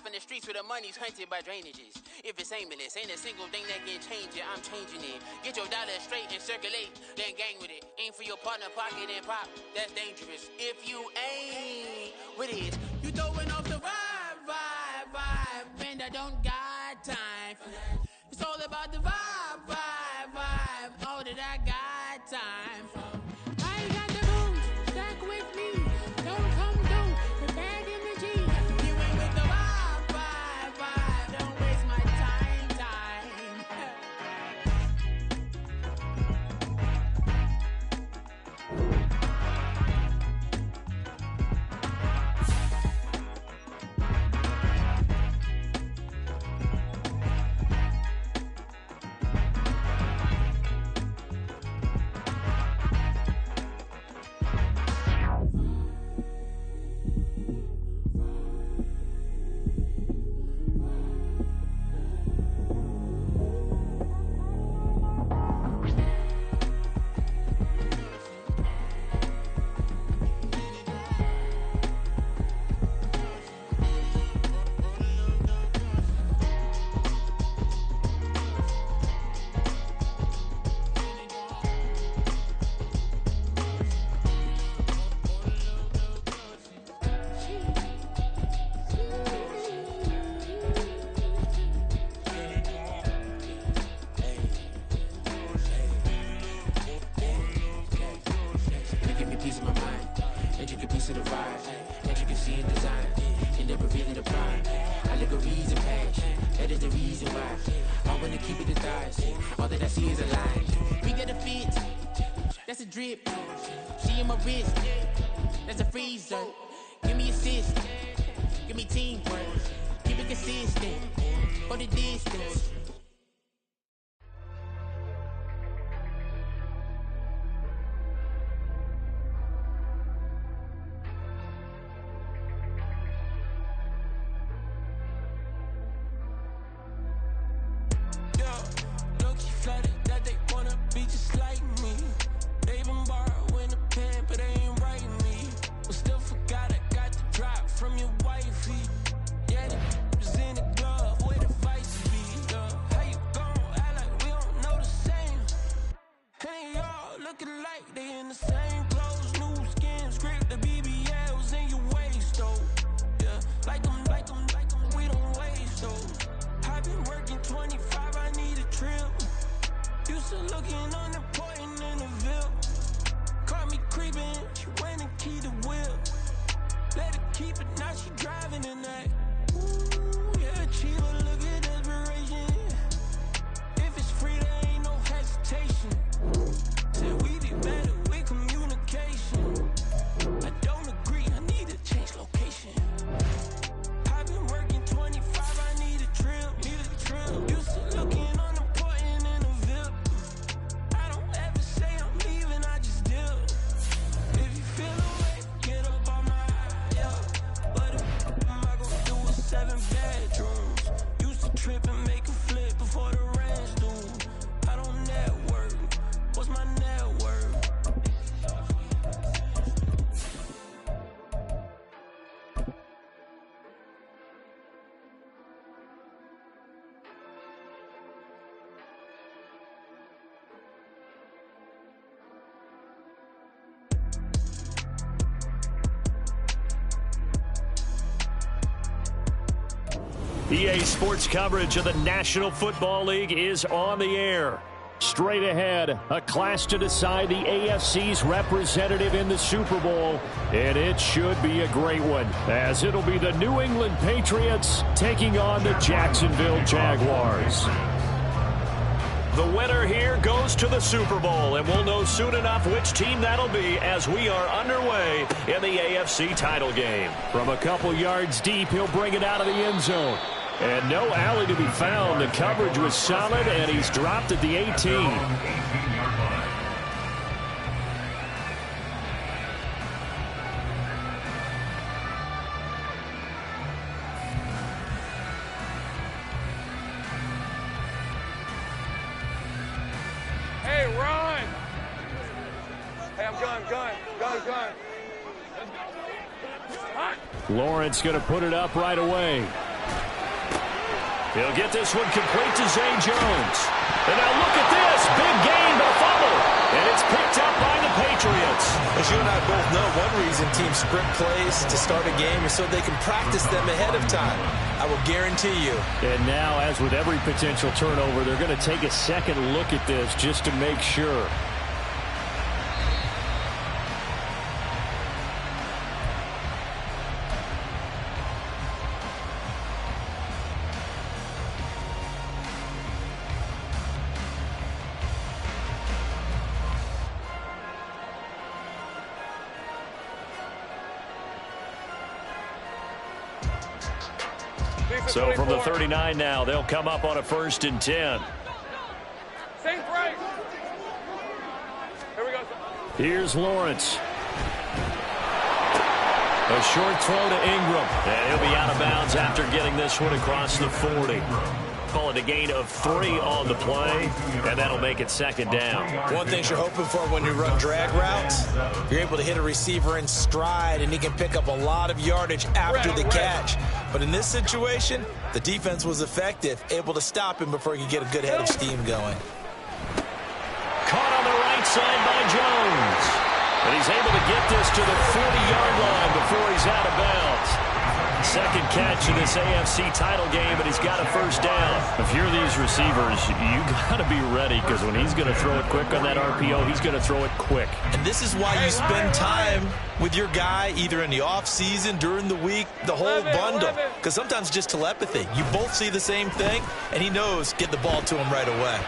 in the streets where the money's hunted by drainages. If it's aimless, ain't a single thing that can change it, I'm changing it. Get your dollar straight and circulate, then gang with it. Aim for your partner, pocket and pop, that's dangerous. If you ain't with it, you throwing off the vibe, and I don't got time for that. It's all about the vibe, all that I got time for. I ain't got the booze, stuck with me, don't come through with bad energy. You ain't with the vibe, don't waste my time. Drip, she in my wrist, that's a freezer. Give me assist, give me teamwork, keep it consistent, for the distance. EA Sports coverage of the National Football League is on the air. Straight ahead, a clash to decide the AFC's representative in the Super Bowl, and it should be a great one, as it'll be the New England Patriots taking on the Jacksonville Jaguars. The winner here goes to the Super Bowl, and we'll know soon enough which team that'll be as we are underway in the AFC title game. From a couple yards deep, he'll bring it out of the end zone. And no alley to be found. The coverage was solid, and he's dropped at the 18. Hey, run! Hey, I'm gun. Lawrence going to put it up right away. He'll get this one complete to Zay Jones. And now look at this. Big gain, but a fumble. And it's picked up by the Patriots. As you and I both know, one reason teams script plays to start a game is so they can practice them ahead of time. I will guarantee you. And now, as with every potential turnover, they're going to take a second look at this just to make sure. So from the 39 now, they'll come up on a 1st and 10. Same right. Here we go. Here's Lawrence. A short throw to Ingram. And he'll be out of bounds after getting this one across the 40. Call it a gain of 3 on the play, and that'll make it 2nd down. One thing you're hoping for when you run drag routes, you're able to hit a receiver in stride, and he can pick up a lot of yardage after the catch. But in this situation, the defense was effective, able to stop him before he could get a good head of steam going. Caught on the right side by Jones. And he's able to get this to the 40-yard line before he's out of bounds. Second catch in this AFC title game, and he's got a 1st down. If you're these receivers, you got to be ready, because when he's going to throw it quick on that RPO, he's going to throw it quick. And this is why you spend time with your guy, either in the offseason, during the week, the whole bundle. Because sometimes just telepathy. You both see the same thing, and he knows get the ball to him right away.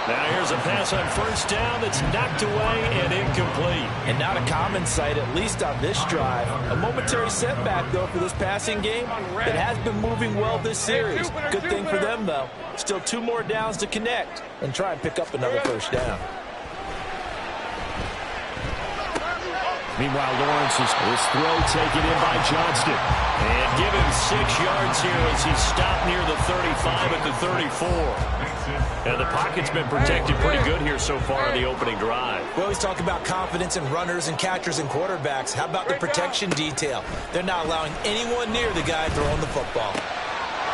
Now here's a pass on 1st down that's knocked away and incomplete. And not a common sight, at least on this drive. A momentary setback, though, for this passing game that has been moving well this series. Good thing for them, though. Still 2 more downs to connect and try and pick up another 1st down. Meanwhile, Lawrence is this throw taken in by Johnston. And give him 6 yards here as he's stopped near the 35 at the 34. And the pocket's been protected pretty good here so far in the opening drive. We always talk about confidence in runners and catchers and quarterbacks. How about the protection detail? They're not allowing anyone near the guy throwing the football.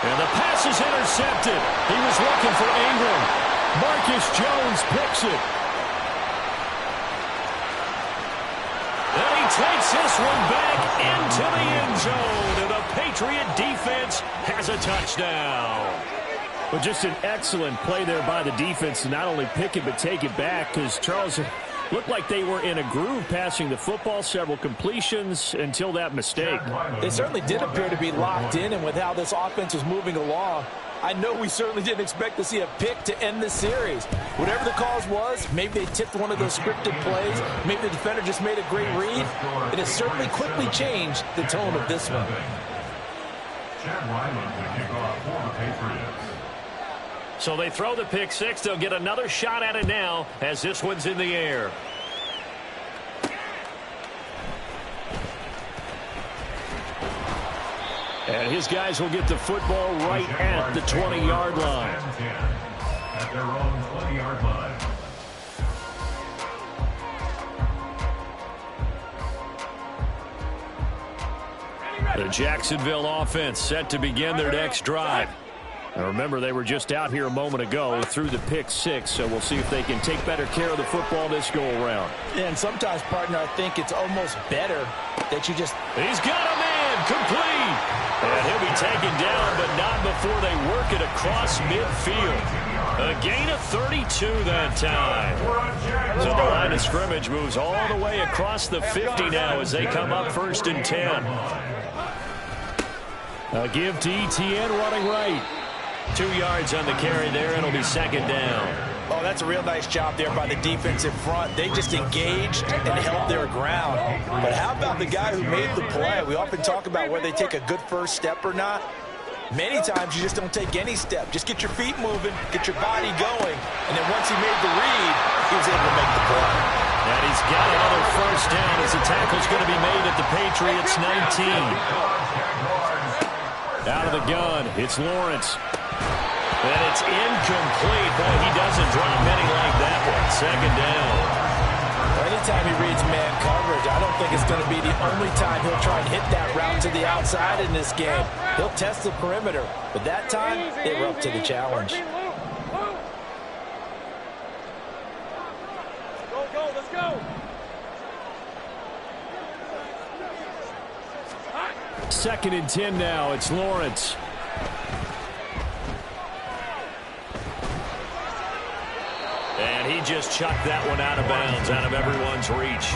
And the pass is intercepted. He was looking for Ingram. Marcus Jones picks it. And he takes this one back into the end zone. And the Patriot defense has a touchdown. Well, just an excellent play there by the defense to not only pick it but take it back, because Charles looked like they were in a groove passing the football, several completions until that mistake. They certainly did appear to be locked in, and with how this offense was moving along, I know we certainly didn't expect to see a pick to end the series. Whatever the cause was, maybe they tipped one of those scripted plays, maybe the defender just made a great read. It has certainly quickly changed the tone of this one. So they throw the pick 6. They'll get another shot at it now as this one's in the air. And his guys will get the football right at the 20-yard line. At their own 20-yard line. The Jacksonville offense set to begin their next drive. Now remember, they were just out here a moment ago through the pick 6, so we'll see if they can take better care of the football this go-around. And sometimes, partner, I think it's almost better that you just... He's got a man, complete! And he'll be taken down, but not before they work it across midfield. A gain of 32 that time. So the line of scrimmage moves all the way across the 50 now as they come up 1st and 10. A give to Etienne running right. 2 yards on the carry there. It'll be 2nd down. Oh, that's a real nice job there by the defensive front. They just engaged and held their ground. But how about the guy who made the play? We often talk about whether they take a good first step or not. Many times you just don't take any step. Just get your feet moving, get your body going, and then once he made the read, he was able to make the play. And he's got another 1st down as the tackle's going to be made at the Patriots 19. Out of the gun, it's Lawrence. And it's incomplete. Boy, he doesn't drop many like that one. 2nd down. anytime he reads man coverage. I don't think it's going to be the only time he'll try and hit that route to the outside in this game. He'll test the perimeter, but that time, they were up to the challenge. Go, let's go. Second and 10 now. It's Lawrence. And he just chucked that one out of bounds, out of everyone's reach.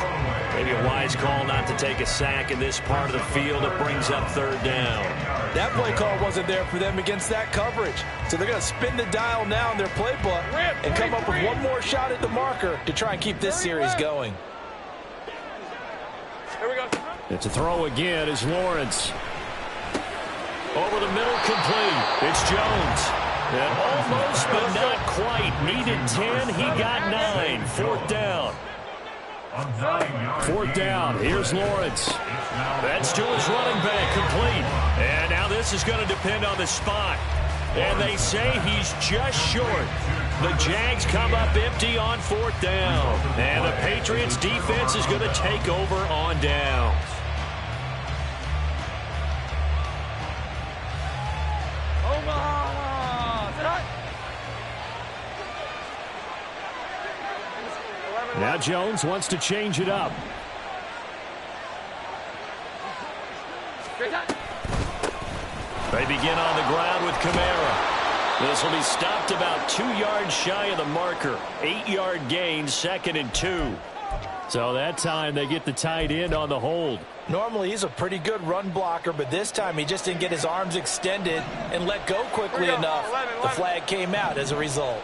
Maybe a wise call not to take a sack in this part of the field. It brings up third down. That play call wasn't there for them against that coverage. So they're going to spin the dial now in their playbook and come up with one more shot at the marker to try and keep this series going. Here we go. It's a throw again is Lawrence. Over the middle, complete. It's Jones. And almost, but not quite. Needed 10. He got 9. Fourth down. Fourth down. Here's Lawrence. That's to his running back. Complete. And now this is going to depend on the spot. And they say he's just short. The Jags come up empty on fourth down. And the Patriots defense is going to take over on downs. Now Jones wants to change it up. They begin on the ground with Kamara. This will be stopped about 2 yards shy of the marker. 8-yard gain, 2nd and 2. So that time they get the tight end on the hold. Normally he's a pretty good run blocker, but this time he just didn't get his arms extended and let go quickly enough. The flag came out as a result.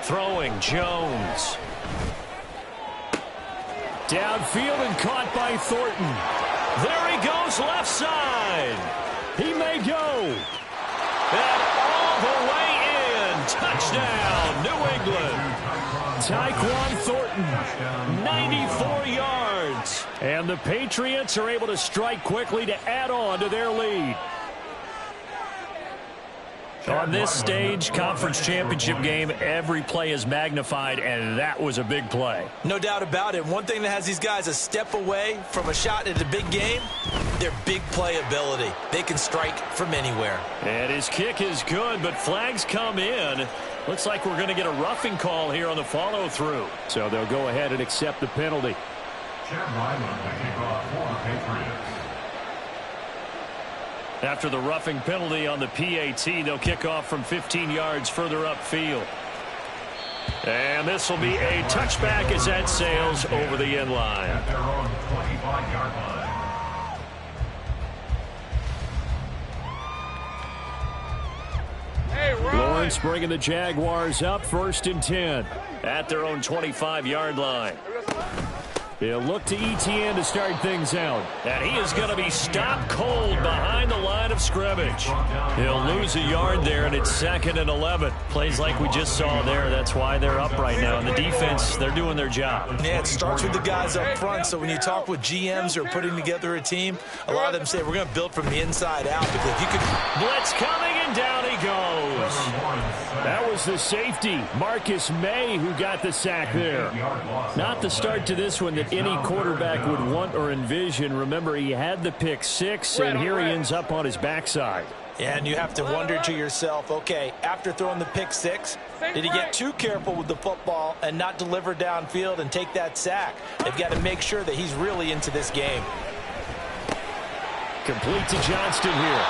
Throwing Jones. Downfield and caught by Thornton. There he goes left side. He may go. And all the way in. Touchdown, New England. Tyquan Thornton, 94 yards. And the Patriots are able to strike quickly to add on to their lead. On this stage, conference championship game, every play is magnified, and that was a big play. No doubt about it. One thing that has these guys a step away from a shot at a big game, their big play ability. They can strike from anywhere. And his kick is good, but flags come in. Looks like we're going to get a roughing call here on the follow-through. So they'll go ahead and accept the penalty. After the roughing penalty on the PAT, they'll kick off from 15 yards further upfield. And this will be a touchback as that sails over the end line. At their own 25-yard line. Hey, Lawrence bringing the Jaguars up 1st and 10 at their own 25-yard line. He'll look to ETN to start things out. And he is going to be stopped cold behind the line of scrimmage. He'll lose a yard there, and it's 2nd and 11. Plays like we just saw there. That's why they're up right now. And the defense, they're doing their job. Yeah, it starts with the guys up front. So when you talk with GMs who are putting together a team, a lot of them say we're going to build from the inside out. Because if you could... Blitz coming, and down he goes. That was the safety, Marcus May, who got the sack there. Not the start to this one that any quarterback would want or envision. Remember, he had the pick 6, and here he ends up on his backside. And you have to wonder to yourself, okay, after throwing the pick 6, did he get too careful with the football and not deliver downfield and take that sack? They've got to make sure that he's really into this game. Complete to Johnston here.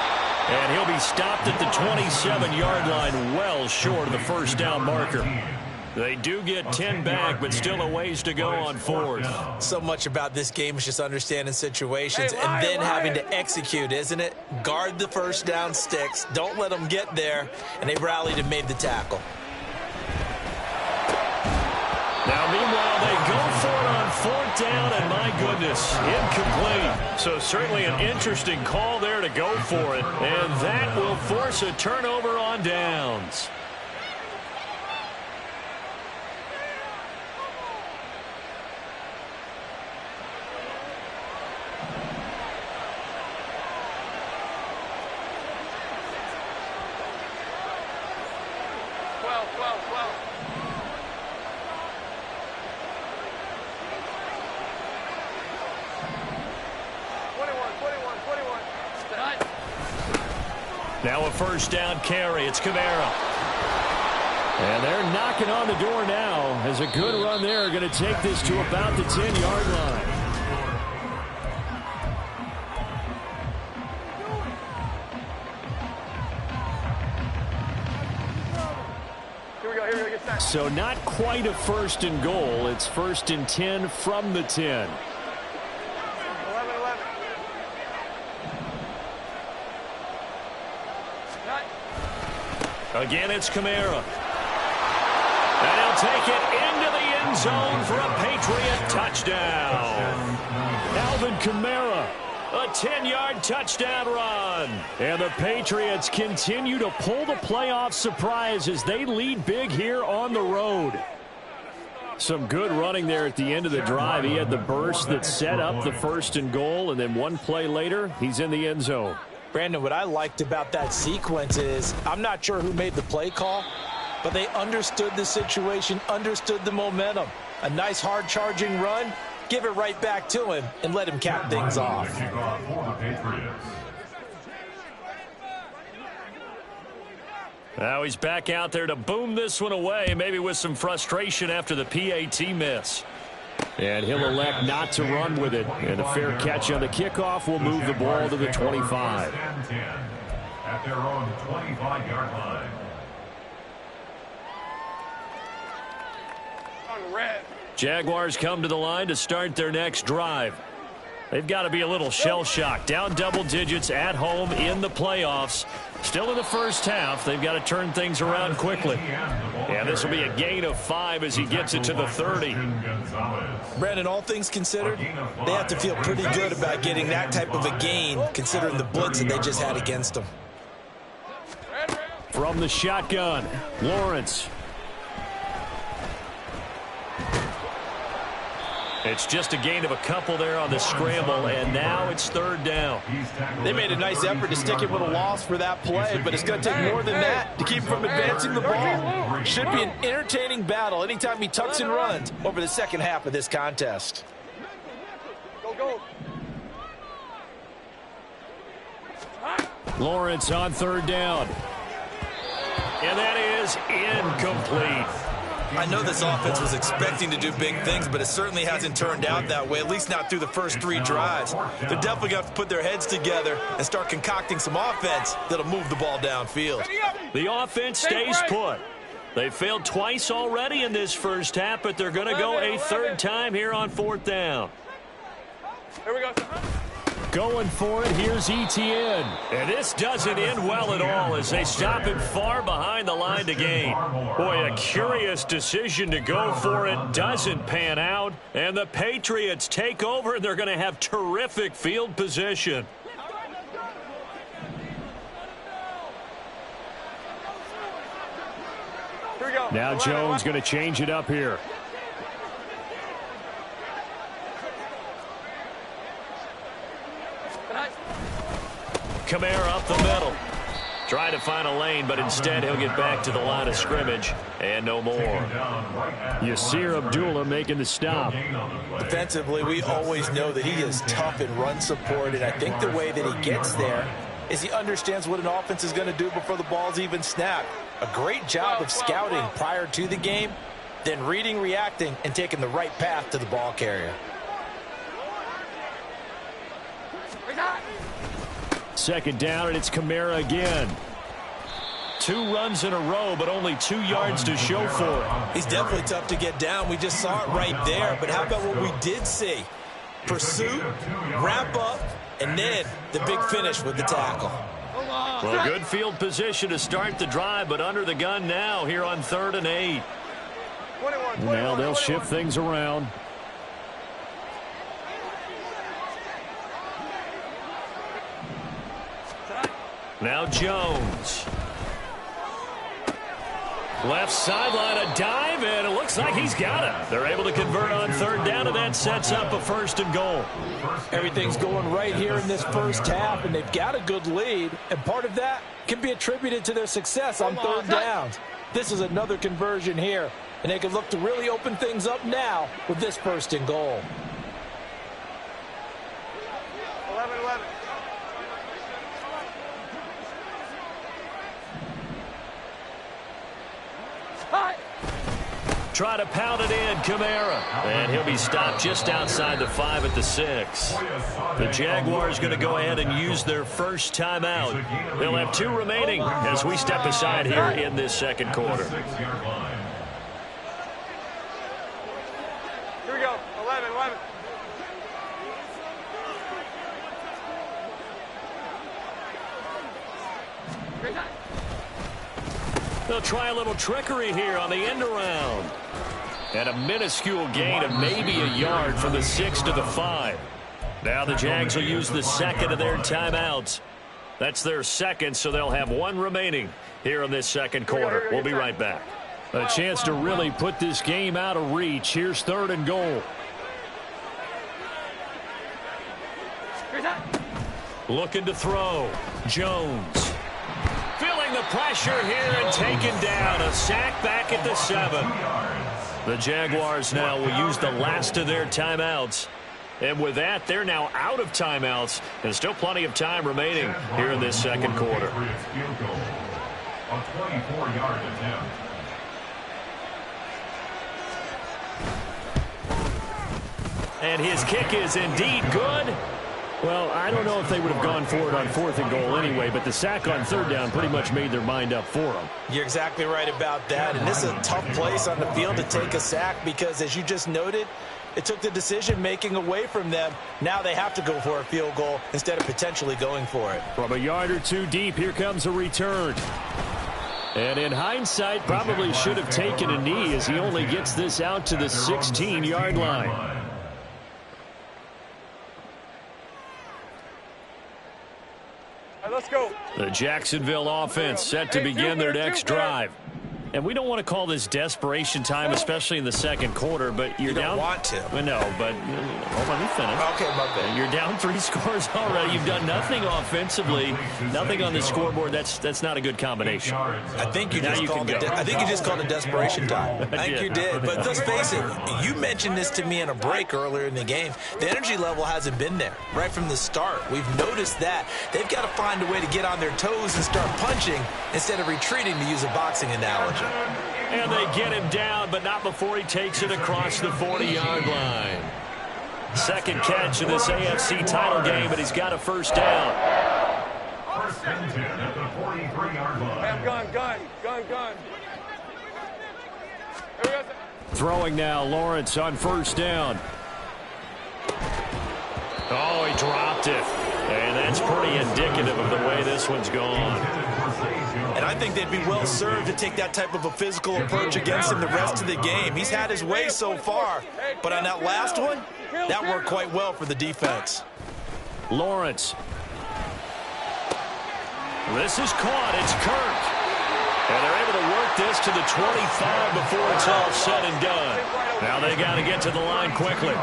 And he'll be stopped at the 27-yard line, well short of the first down marker. They do get 10 back, but still a ways to go on 4th. So much about this game is just understanding situations and then having to execute, isn't it? Guard the first down sticks. Don't let them get there. And they rallied and made the tackle. Now, meanwhile, they go for it on 4th down, and my goodness, incomplete. So certainly an interesting call there to go for it, and that will force a turnover on downs. Now a first down carry. It's Kamara. And they're knocking on the door now as a good run there. Going to take this to about the 10-yard line. Here we go, get set. So not quite a first and goal. It's first and 10 from the 10. 11. Again, it's Kamara. And he'll take it into the end zone for a Patriot touchdown. Alvin Kamara, a 10-yard touchdown run. And the Patriots continue to pull the playoff surprise as they lead big here on the road. Some good running there at the end of the drive. He had the burst that set up the first and goal, and then one play later, he's in the end zone. Brandon, what I liked about that sequence is I'm not sure who made the play call, but they understood the situation, understood the momentum. A nice hard-charging run, give it right back to him, and let him cap things off. Now he's back out there to boom this one away, maybe with some frustration after the PAT miss. And he'll elect not to run with it. And a fair catch on the kickoff will move the ball to the 25. At their own 25-yard line. On red. Jaguars come to the line to start their next drive. They've got to be a little shell-shocked. Down double digits at home in the playoffs. Still in the first half. They've got to turn things around quickly. And this will be a gain of 5 as he gets it to the 30. Brandon, all things considered, they have to feel pretty good about getting that type of a gain, considering the blitz that they just had against them. From the shotgun, Lawrence. It's just a gain of a couple there on the scramble, and now it's third down. They made a nice effort to stick him with a loss for that play, but it's going to take more than that to keep him from advancing the ball. Should be an entertaining battle anytime he tucks and runs over the second half of this contest. Go. Lawrence on third down. And that is incomplete. I know this offense was expecting to do big things, but it certainly hasn't turned out that way, at least not through the first 3 drives. They're definitely going to have to put their heads together and start concocting some offense that'll move the ball downfield. The offense stays put. They failed twice already in this first half, but they're going to go a third time here on fourth down. Here we go. Going for it, here's Etienne. And this doesn't end well at all as they stop him far behind the line to gain. Boy, a curious decision to go for it doesn't pan out. And the Patriots take over, and they're going to have terrific field position. Here we go. Now Jones going to change it up here. Kamara up the middle. Trying to find a lane, but instead he'll get back to the line of scrimmage. And no more. Yasir Abdullah making the stop. Defensively, we always know that he is tough in run support, and I think the way that he gets there is he understands what an offense is going to do before the ball's even snapped. A great job of scouting prior to the game, then reading, reacting, and taking the right path to the ball carrier. Second down, and it's Kamara again. 2 runs in a row, but only 2 yards to show for it. He's definitely tough to get down. We just saw it right there. But how about what we did see? Pursuit, wrap up, and then the big finish with the tackle. Well, good field position to start the drive, but under the gun now here on 3rd and 8. Now they'll shift things around. Now Jones. Left sideline, a dive, and it looks like he's got it. They're able to convert on 3rd down, and that sets up a 1st and goal. Everything's going right here in this first half, and they've got a good lead, and part of that can be attributed to their success on 3rd down. This is another conversion here, and they can look to really open things up now with this 1st and goal. 11-11. Try to pound it in, Kamara. And he'll be stopped just outside the 5 at the 6. The Jaguars going to go ahead and use their first timeout. They'll have 2 remaining as we step aside here in this second quarter. Here we go. 11-11. They'll try a little trickery here on the end around. And a minuscule gain of maybe a yard from the 6 to the 5. Now the Jags will use the second of their timeouts. That's their second, so they'll have 1 remaining here in this second quarter. We'll be right back. A chance to really put this game out of reach. Here's 3rd and goal. Looking to throw. Jones. Feeling the pressure here and taken down. A sack back at the 7. The Jaguars now will use the last of their timeouts. And with that, they're now out of timeouts. And still plenty of time remaining here in this second quarter. A 24-yard attempt. And his kick is indeed good. Well, I don't know if they would have gone for it on 4th and goal anyway, but the sack on 3rd down pretty much made their mind up for them. You're exactly right about that, and this is a tough place on the field to take a sack because, as you just noted, it took the decision-making away from them. Now they have to go for a field goal instead of potentially going for it. From a yard or 2 deep, here comes a return. And in hindsight, probably should have taken a knee as he only gets this out to the 16-yard line. Let's go. The Jacksonville offense set to begin their next drive. And we don't want to call this desperation time, especially in the second quarter, but you're down. You don't want to. No, but hold on, let me finish. Okay, my bad. You're down 3 scores already. You've done nothing offensively, nothing on the scoreboard. That's not a good combination. I think you just called it. I think you just called it desperation time. I think you did. But let's face it. You mentioned this to me in a break earlier in the game. The energy level hasn't been there right from the start. We've noticed that they've got to find a way to get on their toes and start punching instead of retreating, to use a boxing analogy. And they get him down, but not before he takes it across the 40-yard line. Second catch of this AFC title game, but he's got a first down. First and 10 at the 43-yard line. Hey, I'm gun. Here we go. Throwing now, Lawrence on first down. Oh, he dropped it. And that's pretty indicative of the way this one's gone. And I think they'd be well served to take that type of a physical approach against him the rest of the game. He's had his way so far, but on that last one, that worked quite well for the defense. Lawrence. This is caught. It's Kirk. And they're able to work this to the 25 before it's all said and done. Now they got to get to the line quickly.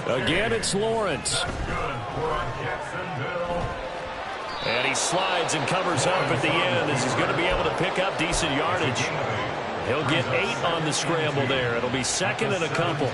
Again, it's Lawrence. And he slides and covers up at the end as he's going to be able to pick up decent yardage. He'll get 8 on the scramble there. It'll be second and a couple.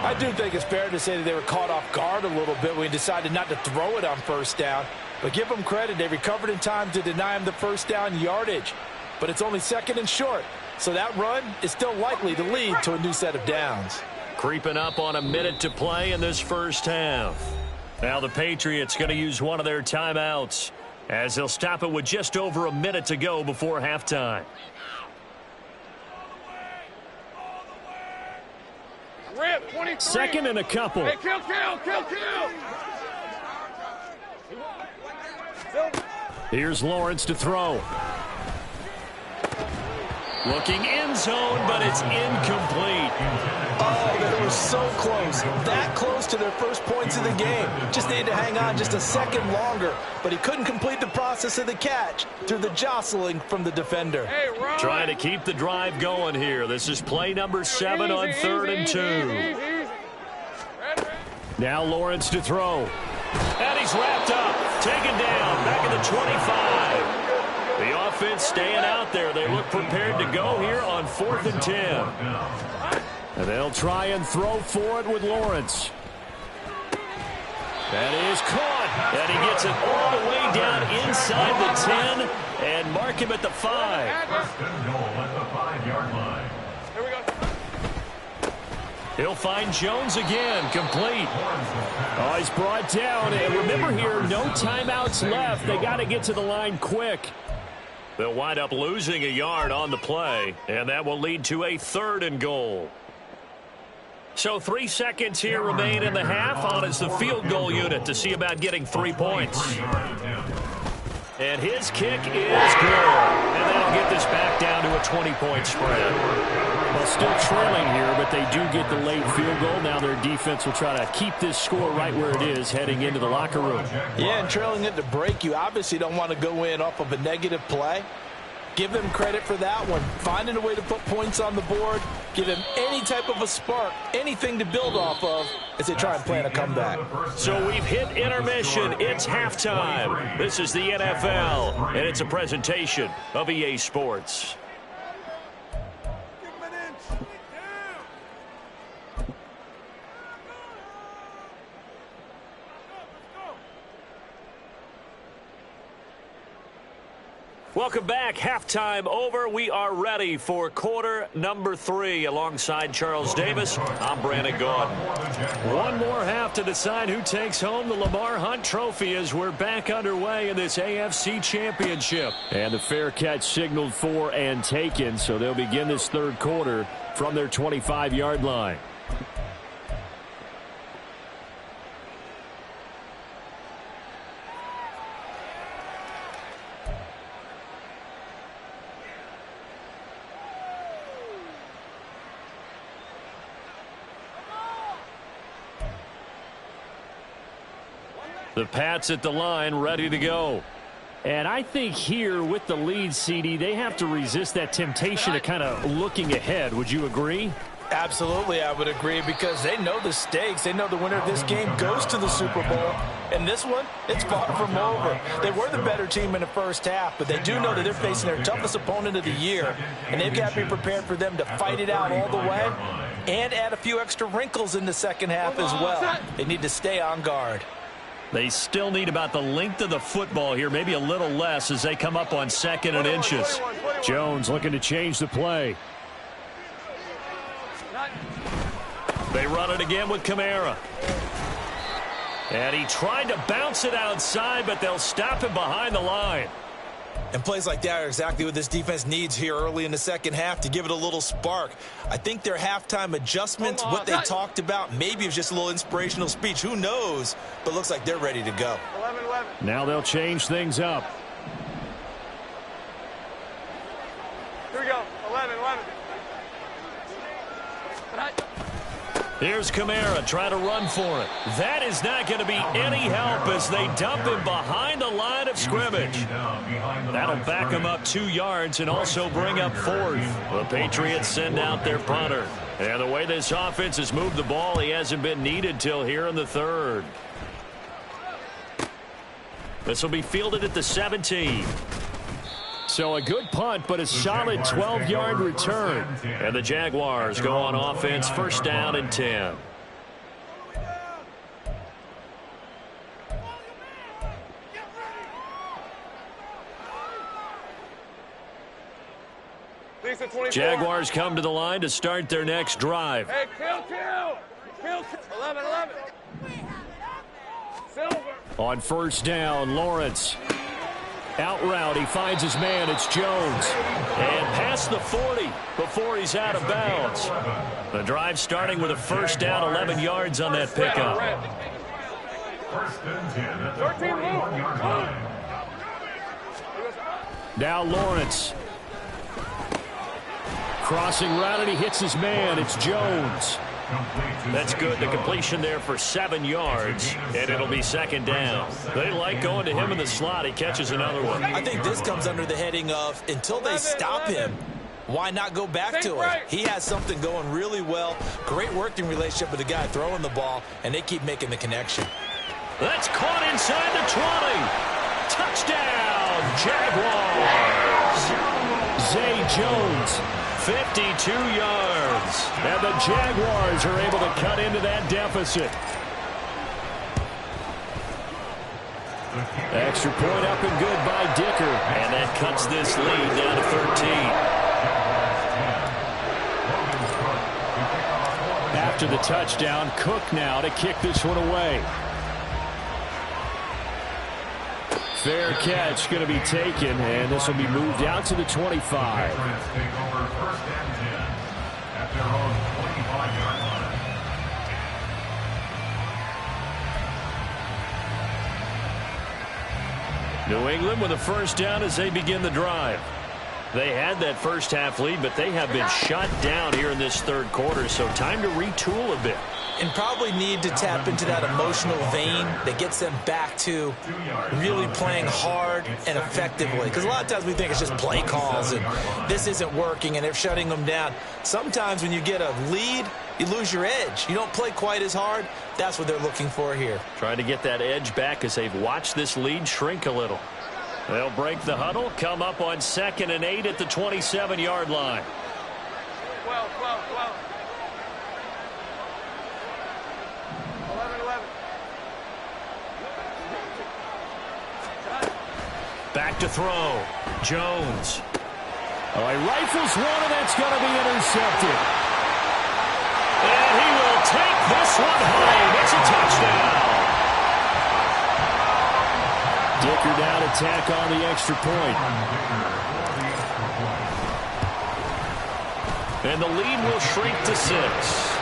I do think it's fair to say that they were caught off guard a little bit when he decided not to throw it on first down. But give them credit. They recovered in time to deny him the first down yardage. But it's only second and short. So that run is still likely to lead to a new set of downs. Creeping up on a minute to play in this first half. Now the Patriots going to use one of their timeouts as they'll stop it with just over a minute to go before halftime. Rip, 23. Second and a couple. Hey, kill. Here's Lawrence to throw. Looking end zone, but it's incomplete. Oh, they were so close. That close to their first points of the game. Just needed to hang on just a second longer, but he couldn't complete the process of the catch through the jostling from the defender. Hey, Ron. Trying to keep the drive going here. This is play number 7 on 3rd and 2. Easy. Now Lawrence to throw. And he's wrapped up. Taken down. Back at the 25. The offense staying out there. They look prepared to go here on 4th and 10. And they'll try and throw for it with Lawrence. That is caught. And he gets it all the way down inside the 10 and mark him at the 5. First and goal at the 5-yard line. Here we go. He'll find Jones again, complete. Oh, he's brought down. And remember here, no timeouts left. They got to get to the line quick. They'll wind up losing a yard on the play, and that will lead to a 3rd and goal. So 3 seconds here remain in the half on as the field goal unit to see about getting 3 points. And his kick is good. And that'll get this back down to a 20-point spread. Well, still trailing here, but they do get the late field goal. Now their defense will try to keep this score right where it is heading into the locker room. Yeah, and trailing at the break, you obviously don't want to go in off of a negative play. Give them credit for that one. Finding a way to put points on the board. Give them any type of a spark, anything to build off of as they try and plan a comeback. So we've hit intermission. It's halftime. This is the NFL, and it's a presentation of EA Sports. Welcome back. Halftime over. We are ready for quarter number 3. Alongside Charles Davis, I'm Brandon Gordon. One more half to decide who takes home the Lamar Hunt Trophy as we're back underway in this AFC Championship. And the fair catch signaled for and taken, so they'll begin this 3rd quarter from their 25-yard line. The Pats at the line, ready to go. And I think here with the lead, CD, they have to resist that temptation of kind of looking ahead. Would you agree? Absolutely, I would agree, because they know the stakes. They know the winner of this game goes to the Super Bowl. And this one, it's far from over. They were the better team in the first half, but they do know that they're facing their toughest opponent of the year. And they've got to be prepared for them to fight it out all the way and add a few extra wrinkles in the second half as well. They need to stay on guard. They still need about the length of the football here, maybe a little less as they come up on 2nd and inches. Jones looking to change the play. They run it again with Kamara. And he tried to bounce it outside, but they'll stop him behind the line. And plays like that are exactly what this defense needs here early in the second half to give it a little spark. I think their halftime adjustments, what they talked about, maybe it was just a little inspirational speech. Who knows? But looks like they're ready to go. 11-11. Now they'll change things up. Here we go. 11-11. Here's Kamara trying to run for it. That is not going to be any help as they dump him behind the line of scrimmage. That'll back him up 2 yards and also bring up 4th. The Patriots send out their punter. And the way this offense has moved the ball, he hasn't been needed till here in the 3rd. This will be fielded at the 17. So a good punt, but a solid 12-yard return. And the Jaguars go on offense, 1st down and 10. Jaguars come to the line to start their next drive. Hey, kill. 11-11. Silver. On 1st down, Lawrence. Out route, he finds his man, it's Jones. And past the 40 before he's out of bounds. The drive starting with a 1st down, 11 yards on that pickup. 1st and 10 at the 41-yard line. Now Lawrence. Crossing route, and he hits his man, it's Jones. That's good. The completion there for 7 yards, and it'll be 2nd down. They like going to him in the slot. He catches another one. I think this comes under the heading of until they stop him, why not go back to it? He has something going really well. Great working relationship with the guy throwing the ball, and they keep making the connection. That's caught inside the Touchdown, Jaguars! Zay Jones, 52 yards. And the Jaguars are able to cut into that deficit. Extra point up and good by Dicker. And that cuts this lead down to 13. After the touchdown, Cook now to kick this one away. Fair catch going to be taken, and this will be moved out to the 25. New England with a first down as they begin the drive. They had that first half lead, but they have been shut down here in this third quarter, so time to retool a bit. And probably need to tap into that emotional vein that gets them back to really playing hard and effectively. Because a lot of times we think it's just play calls and this isn't working and they're shutting them down. Sometimes when you get a lead, you lose your edge. You don't play quite as hard. That's what they're looking for here. Trying to get that edge back as they've watched this lead shrink a little. They'll break the huddle, come up on 2nd and 8 at the 27-yard line. 12. 11. Back to throw. Jones. Oh, he rifles one, and that's going to be intercepted. And he will take this one home. It's a touchdown. Dicker down to tack on the extra point. And the lead will shrink to 6.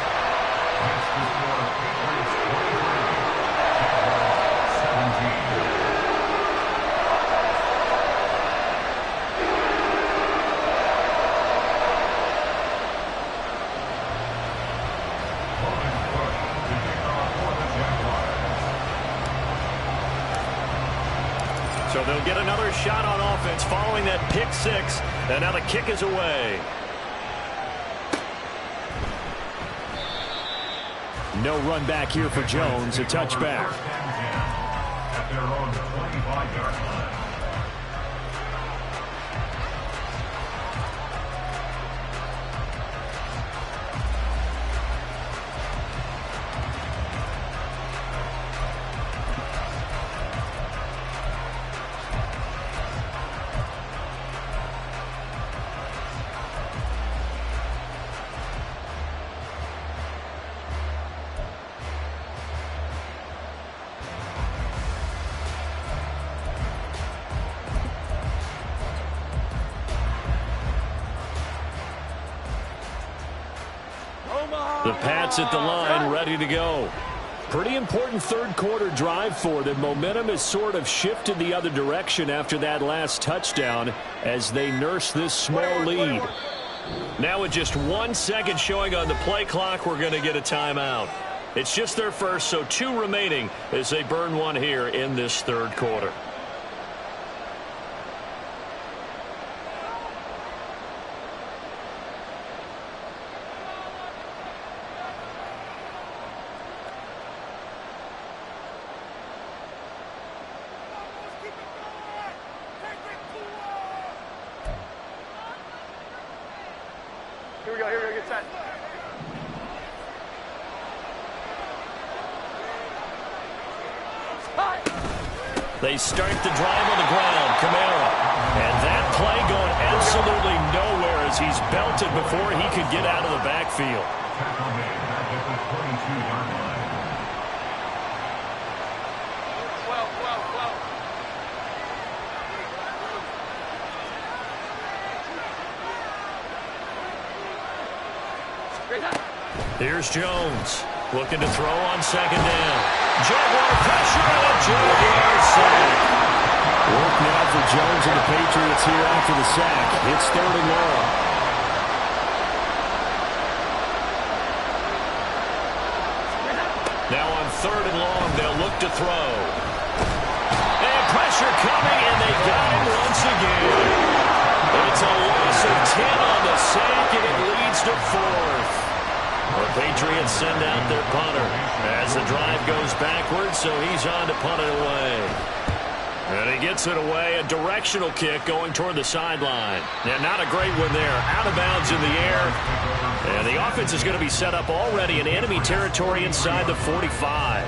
So they'll get another shot on offense following that pick 6. And now the kick is away. No run back here for Jones. A touchback. At their own 25-yard line. The Pats at the line, ready to go. Pretty important third quarter drive for them. Momentum has sort of shifted the other direction after that last touchdown as they nurse this small lead. Now with just 1 second showing on the play clock, we're going to get a timeout. It's just their first, so 2 remaining as they burn one here in this third quarter. Here we go, get set. They start the drive on the ground, Kamara. And that play going absolutely nowhere as he's belted before he could get out of the backfield. Tackle made back at the 22-yard line. 12. Here's Jones, looking to throw on 2nd down. Jaguar pressure on a Jaguar sack. Work now for Jones and the Patriots here after the sack. It's 3rd and long. Now on 3rd and long, they'll look to throw. And pressure coming, and they got him once again. It's a loss of 10 on the sack, and it leads to 4th. The Patriots send out their punter as the drive goes backwards, so he's on to punt it away. And he gets it away, a directional kick going toward the sideline. And not a great one there. Out of bounds in the air. And the offense is going to be set up already in enemy territory inside the 45.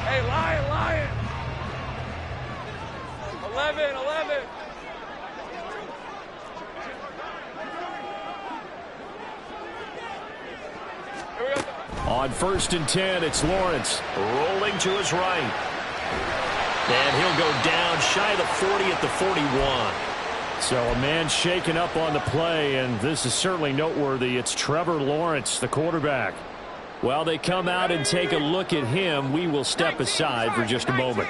Hey, Lion. 11. Here we go. On 1st and 10, it's Lawrence rolling to his right. And he'll go down shy of the 40 at the 41. So a man shaken up on the play, and this is certainly noteworthy. It's Trevor Lawrence, the quarterback. While they come out and take a look at him, we will step aside for just a moment.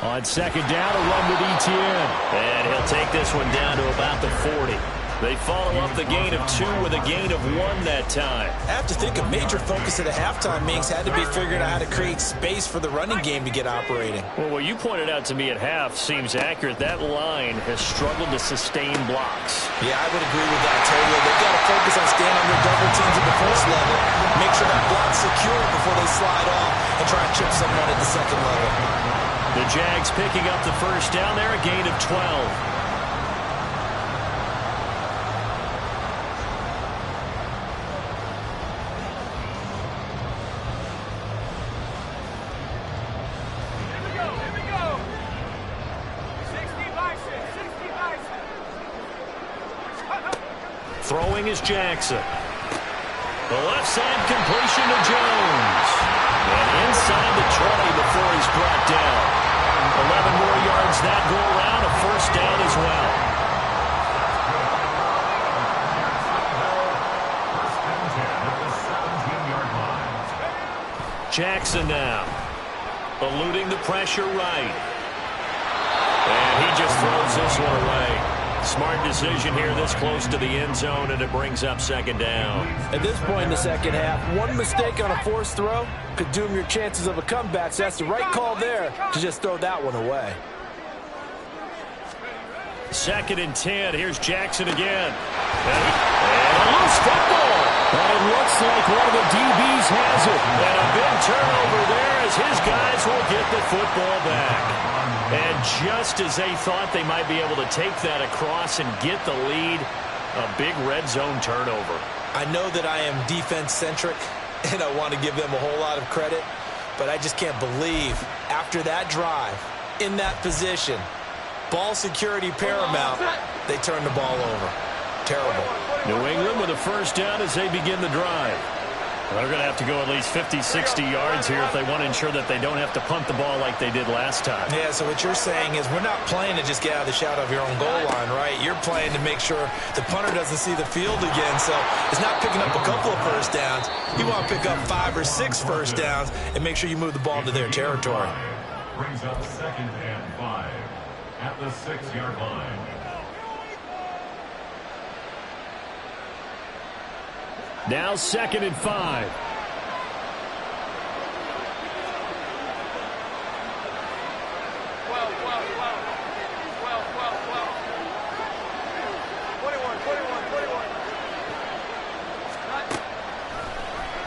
On 2nd down, a run with Etienne. And he'll take this one down to about the 40. They follow up the gain of 2 with a gain of 1 that time. I have to think a major focus at a halftime means had to be figuring out how to create space for the running game to get operating. Well, what you pointed out to me at half seems accurate. That line has struggled to sustain blocks. Yeah, I would agree with that totally. They've got to focus on staying on their double teams at the first level, make sure that block's secure before they slide off and try and chip someone at the second level. The Jags picking up the first down there, a gain of 12. Throwing is Jackson. The left side completion to Jones. And inside the 20 before he's brought down. 11 more yards that go around, a first down as well. Jackson now. Eluding the pressure right. And he just throws this one away. Smart decision here this close to the end zone, and it brings up 2nd down. At this point in the second half, one mistake on a forced throw could doom your chances of a comeback, so that's the right call there to just throw that one away. 2nd and 10. Here's Jackson again. And a loose football. And it looks like one of the DBs has it. And a big turnover there as his guys will get the football back. And just as they thought they might be able to take that across and get the lead, a big red zone turnover. I know that I am defense-centric, and I want to give them a whole lot of credit, but I just can't believe after that drive, in that position, ball security paramount, they turn the ball over. Terrible. New England with a first down as they begin the drive. They're going to have to go at least 50, 60 yards here if they want to ensure that they don't have to punt the ball like they did last time. Yeah, so what you're saying is we're not playing to just get out of the shadow of your own goal line, right? You're playing to make sure the punter doesn't see the field again. So it's not picking up a couple of first downs. You want to pick up 5 or 6 first downs and make sure you move the ball into their territory. Brings up 2nd and 5 at the 6-yard line. Now 2nd and 5. Well. 21.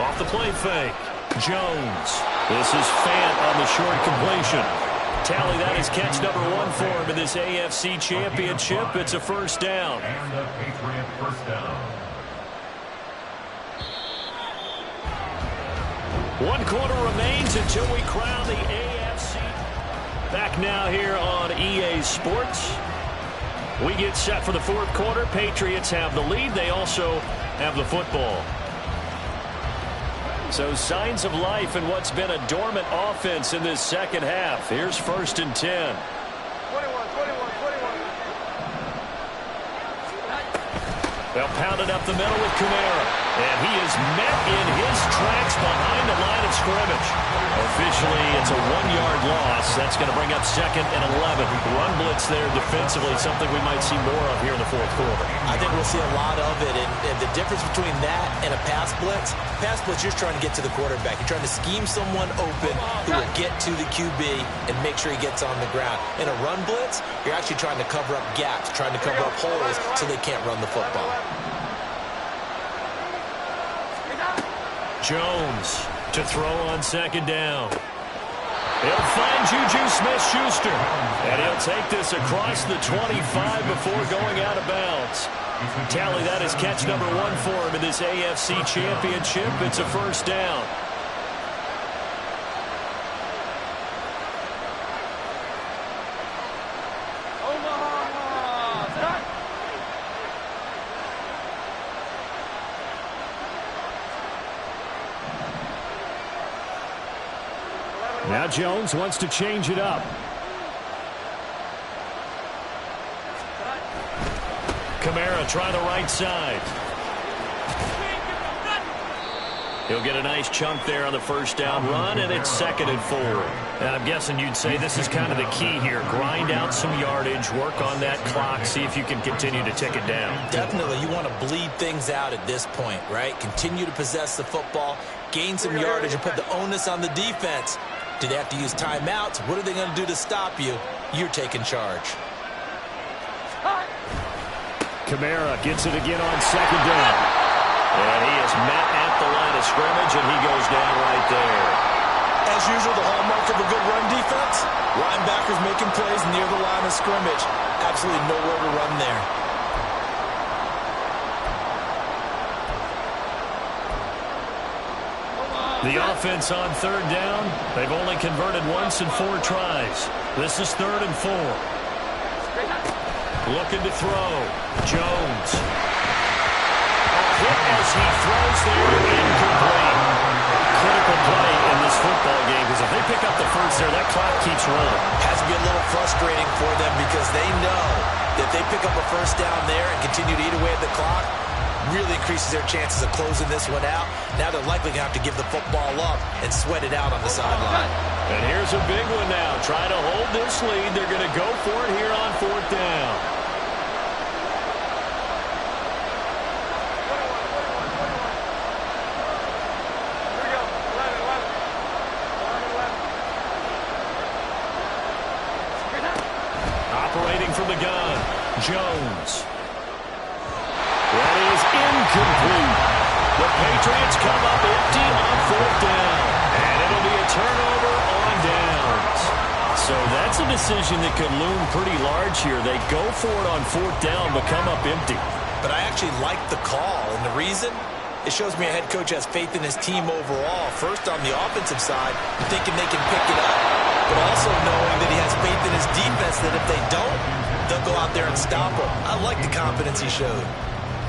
Off the play fake. Jones. This is Fant on the short completion. Tally, that is catch number 1 for him in this AFC Championship. It's a first down. And a Patriot first down. 1 quarter remains until we crown the AFC. Back now here on EA Sports. We get set for the 4th quarter. Patriots have the lead. They also have the football. So signs of life in what's been a dormant offense in this second half. Here's 1st and 10. 21. They'll pound it up the middle with Kamara. And he is met in his tracks behind the line of scrimmage. Officially, it's a 1-yard loss. That's going to bring up 2nd and 11. Run blitz there defensively, something we might see more of here in the 4th quarter. I think we'll see a lot of it. And the difference between that and a pass blitz, you're trying to get to the quarterback. You're trying to scheme someone open who will get to the QB and make sure he gets on the ground. In a run blitz, you're actually trying to cover up gaps, trying to cover up holes so they can't run the football. Jones to throw on second down. He'll find Juju Smith-Schuster, and he'll take this across the 25 before going out of bounds. Tally, that is catch number 1 for him in this AFC Championship. It's a first down. Now Jones wants to change it up. Kamara try the right side. He'll get a nice chunk there on the first down run, and it's 2nd and 4. And I'm guessing you'd say this is kind of the key here. Grind out some yardage, work on that clock, see if you can continue to tick it down. Definitely. You want to bleed things out at this point, right? Continue to possess the football, gain some yardage, and put the onus on the defense. Do they have to use timeouts? What are they going to do to stop you? You're taking charge. Kamara gets it again on second down. And he is met at the line of scrimmage, and he goes down right there. As usual, the hallmark of a good run defense, linebackers making plays near the line of scrimmage. Absolutely nowhere to run there. The offense on third down, they've only converted once in 4 tries. This is 3rd and 4. Looking to throw. Jones. A hit as he throws there, incomplete. Critical play in this football game, because if they pick up the first there, that clock keeps rolling. Has to be a little frustrating for them because they know that if they pick up a first down there and continue to eat away at the clock, really increases their chances of closing this one out. Now they're likely going to have to give the football up and sweat it out on the sideline. And here's a big one now. Trying to hold this lead. They're going to go for it here on 4th down. Operating from the gun, Jones. That is incomplete. The Patriots come up empty on 4th down. And it'll be a turnover on downs. So that's a decision that could loom pretty large here. They go for it on 4th down, but come up empty. But I actually like the call, and the reason? It shows me a head coach has faith in his team overall. First, on the offensive side, thinking they can pick it up, but also knowing that he has faith in his defense that if they don't, they'll go out there and stop him. I like the confidence he showed.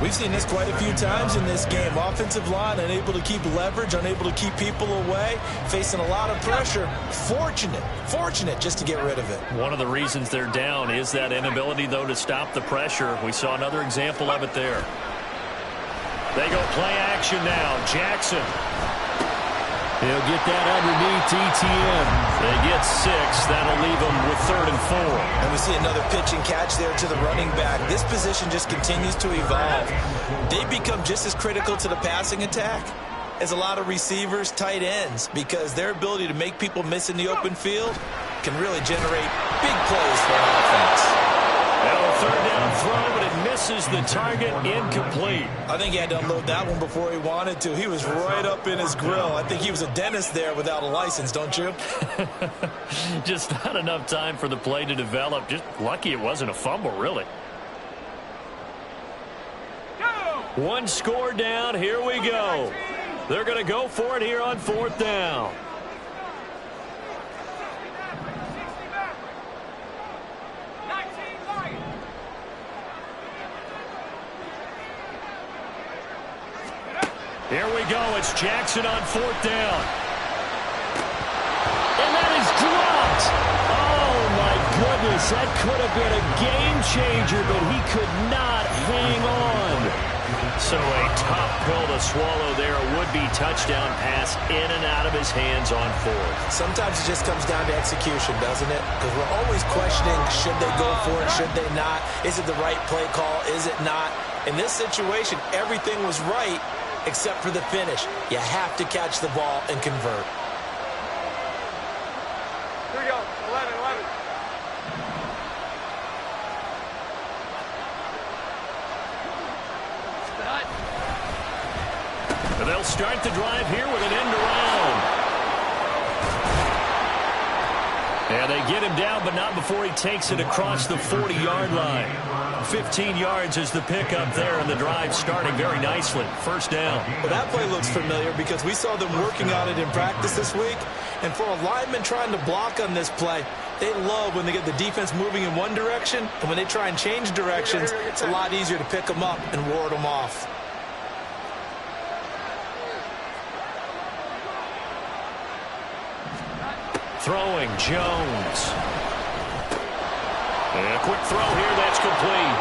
We've seen this quite a few times in this game. Offensive line unable to keep leverage, unable to keep people away, facing a lot of pressure. Fortunate just to get rid of it. One of the reasons they're down is that inability, though, to stop the pressure. We saw another example of it there. They go play action now. Jackson. He'll get that underneath ETN. They get 6. That'll leave them with 3rd and 4. And we see another pitch and catch there to the running back. This position just continues to evolve. They become just as critical to the passing attack as a lot of receivers, tight ends, because their ability to make people miss in the open field can really generate big plays for an offense. Now a 3rd down throw, but it misses the target, incomplete. I think he had to unload that one before he wanted to. He was right up in his grill. I think he was a dentist there without a license, don't you? Just not enough time for the play to develop. Just lucky it wasn't a fumble, really. One score down. Here we go. They're going to go for it here on 4th down. Here we go. It's Jackson on 4th down. And that is dropped. Oh, my goodness. That could have been a game changer, but he could not hang on. So a tough pill to swallow there. A would-be touchdown pass in and out of his hands on 4th. Sometimes it just comes down to execution, doesn't it? Because we're always questioning, should they go for it, should they not? Is it the right play call? Is it not? In this situation, everything was right, except for the finish. You have to catch the ball and convert. Here we go. 11. The And they'll start the drive here with an end around. And they get him down, but not before he takes it across the 40-yard line. 15 yards is the pickup there, and the drive starting very nicely. First down. Well, that play looks familiar because we saw them working on it in practice this week. And for a lineman trying to block on this play, they love when they get the defense moving in one direction, and when they try and change directions, it's a lot easier to pick them up and ward them off. Throwing, Jones. And a quick throw here, that's complete.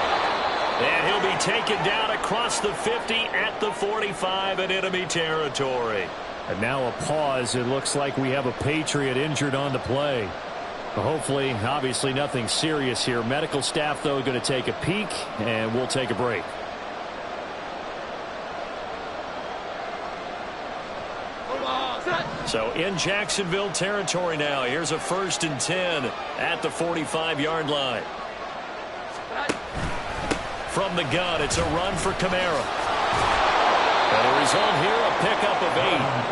And he'll be taken down across the 50 at the 45 in enemy territory. And now a pause. It looks like we have a Patriot injured on the play. Hopefully, obviously nothing serious here. Medical staff, though, going to take a peek, and we'll take a break. So in Jacksonville territory now. Here's a 1st and 10 at the 45-yard line. From the gun, it's a run for Kamara. And a result here, a pickup of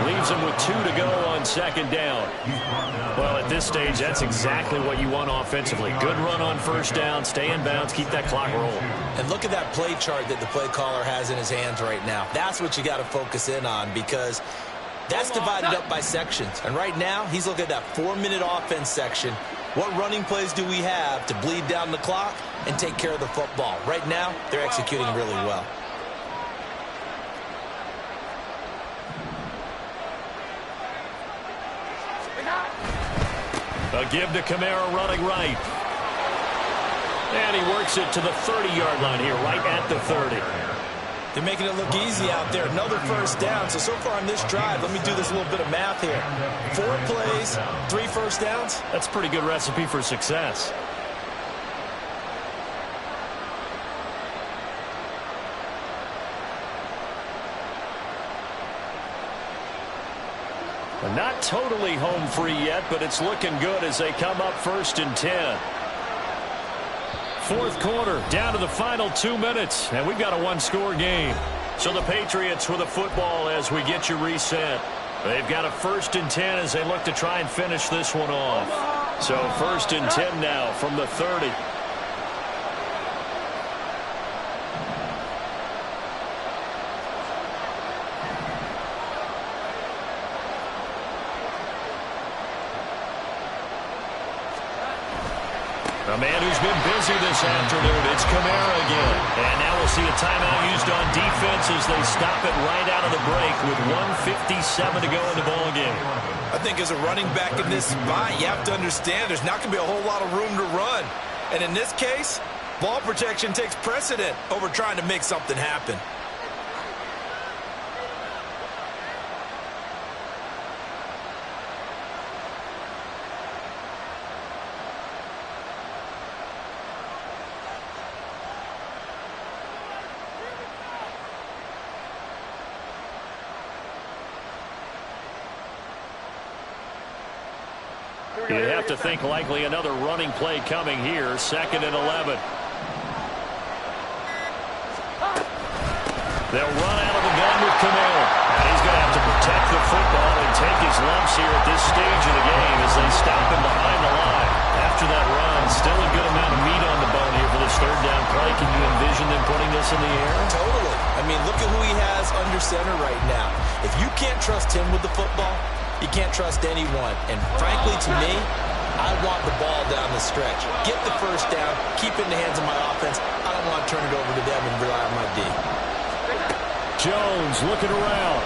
8. Leaves him with 2 to go on 2nd down. Well, at this stage, that's exactly what you want offensively. Good run on 1st down, stay in bounds, keep that clock rolling. And look at that play chart that the play caller has in his hands right now. That's what you got to focus in on, because that's divided up by sections. And right now, he's looking at that 4-minute offense section. What running plays do we have to bleed down the clock and take care of the football? Right now, they're executing really well. A give to Kamara running right. And he works it to the 30-yard line here, right at the 30. They're making it look easy out there. Another 1st down. So far on this drive, let me do this little bit of math here. 4 plays, 3 1st downs. That's a pretty good recipe for success. Not totally home free yet, but it's looking good as they come up 1st and 10. 4th quarter, down to the final 2 minutes, and we've got a 1-score game. So the Patriots with a football as we get you reset. They've got a 1st and 10 as they look to try and finish this one off. So 1st and 10 now from the 30. A man who's been busy this afternoon, it's Kamara again. And now we'll see a timeout used on defense as they stop it right out of the break with 1:57 to go in the ballgame. I think as a running back in this spot, you have to understand there's not going to be a whole lot of room to run. And in this case, ball protection takes precedent over trying to make something happen. You have to think likely another running play coming here. 2nd and 11. They'll run out of the gun with Kamara. And he's going to have to protect the football and take his lumps here at this stage of the game as they stop him behind the line. After that run, still a good amount of meat on the bone here for this 3rd down play. Can you envision them putting this in the air? Totally. I mean, look at who he has under center right now. If you can't trust him with the football, you can't trust anyone. And frankly, to me, I want the ball down the stretch. Get the 1st down, keep it in the hands of my offense. I don't want to turn it over to them and rely on my D. Jones looking around.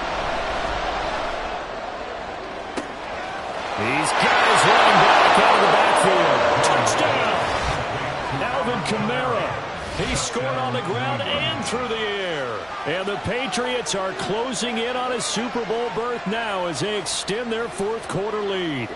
He's got his running back out of the backfield. Touchdown! Alvin Kamara. He scored on the ground and through the air. And the Patriots are closing in on a Super Bowl berth now as they extend their 4th quarter lead.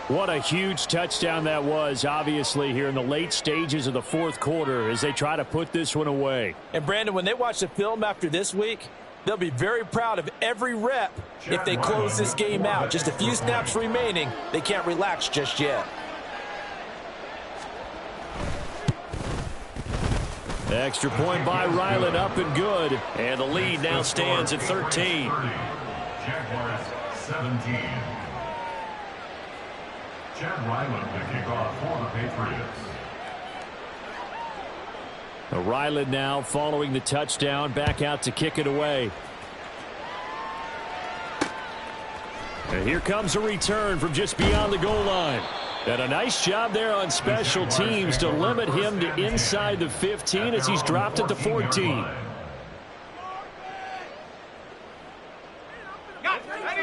What a huge touchdown that was, obviously, here in the late stages of the 4th quarter as they try to put this one away. And, Brandon, when they watch the film after this week, they'll be very proud of every rep if they close this game out. Just a few snaps remaining. They can't relax just yet. Extra point by Ryland, up and good. And the lead now stands at 13. Jaguars 17. Chad Ryland to kick off for the Patriots. Ryland now following the touchdown, back out to kick it away. And here comes a return from just beyond the goal line. And a nice job there on special teams to limit him to inside the 15 as he's dropped it to 14.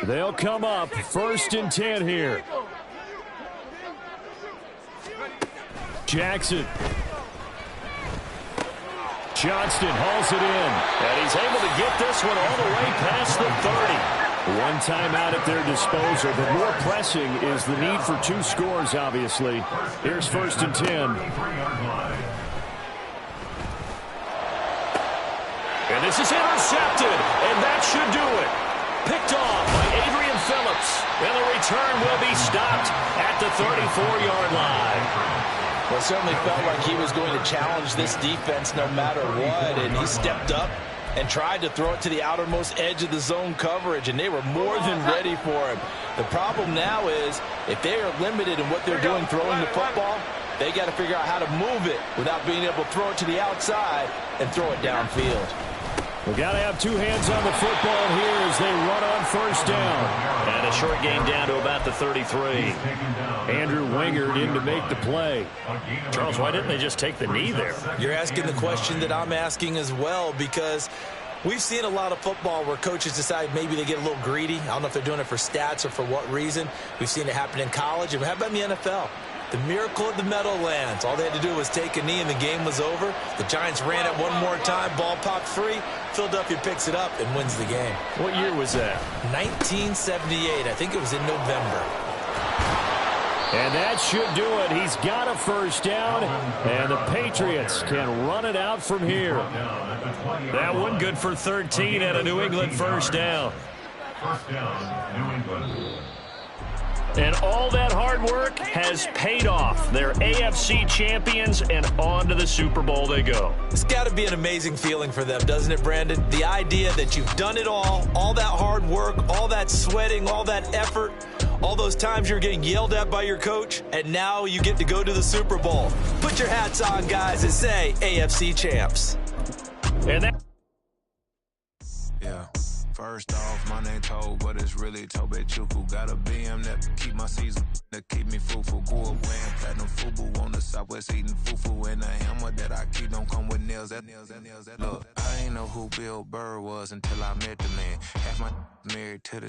They'll come up 1st and 10 here. Jackson. Johnston hauls it in. And he's able to get this one all the way past the 30. One timeout at their disposal, but more pressing is the need for 2 scores, obviously. Here's 1st and 10. And this is intercepted, and that should do it. Picked off by Adrian Phillips, and the return will be stopped at the 34-yard line. Well, it certainly felt like he was going to challenge this defense no matter what, and he stepped up and tried to throw it to the outermost edge of the zone coverage, and they were more than ready for him. The problem now is if they are limited in what they're doing throwing the football, they got to figure out how to move it without being able to throw it to the outside and throw it downfield. We've got to have 2 hands on the football here as they run on 1st down. And a short game down to about the 33. Andrew Wingard in to make the play. Charles, why didn't they just take the knee there? You're asking the question that I'm asking as well, because we've seen a lot of football where coaches decide maybe they get a little greedy. I don't know if they're doing it for stats or for what reason. We've seen it happen in college. And how about in the NFL? The miracle of the Meadowlands. All they had to do was take a knee and the game was over. The Giants ran it one more time. Ball popped free. Philadelphia picks it up and wins the game. What year was that? 1978. I think it was in November. And that should do it. He's got a 1st down, and the Patriots can run it out from here. That one good for 13 and a New England 1st down. 1st down, New England. And all that hard work has paid off. They're AFC champions, and on to the Super Bowl they go. It's got to be an amazing feeling for them, doesn't it, Brandon? The idea that you've done it all that hard work, all that sweating, all that effort, all those times you're getting yelled at by your coach, and now you get to go to the Super Bowl. Put your hats on, guys, and say AFC champs. And that. Yeah. First off, my name Toad, but it's really Tobe Chuku. Got a BM that keep my season, that keep me fruitful. Grew up wearing platinum FUBU on the Southwest eating fufu. And a hammer that I keep don't come with nails. Look, I ain't know who Bill Burr was until I met the man. Half my married to the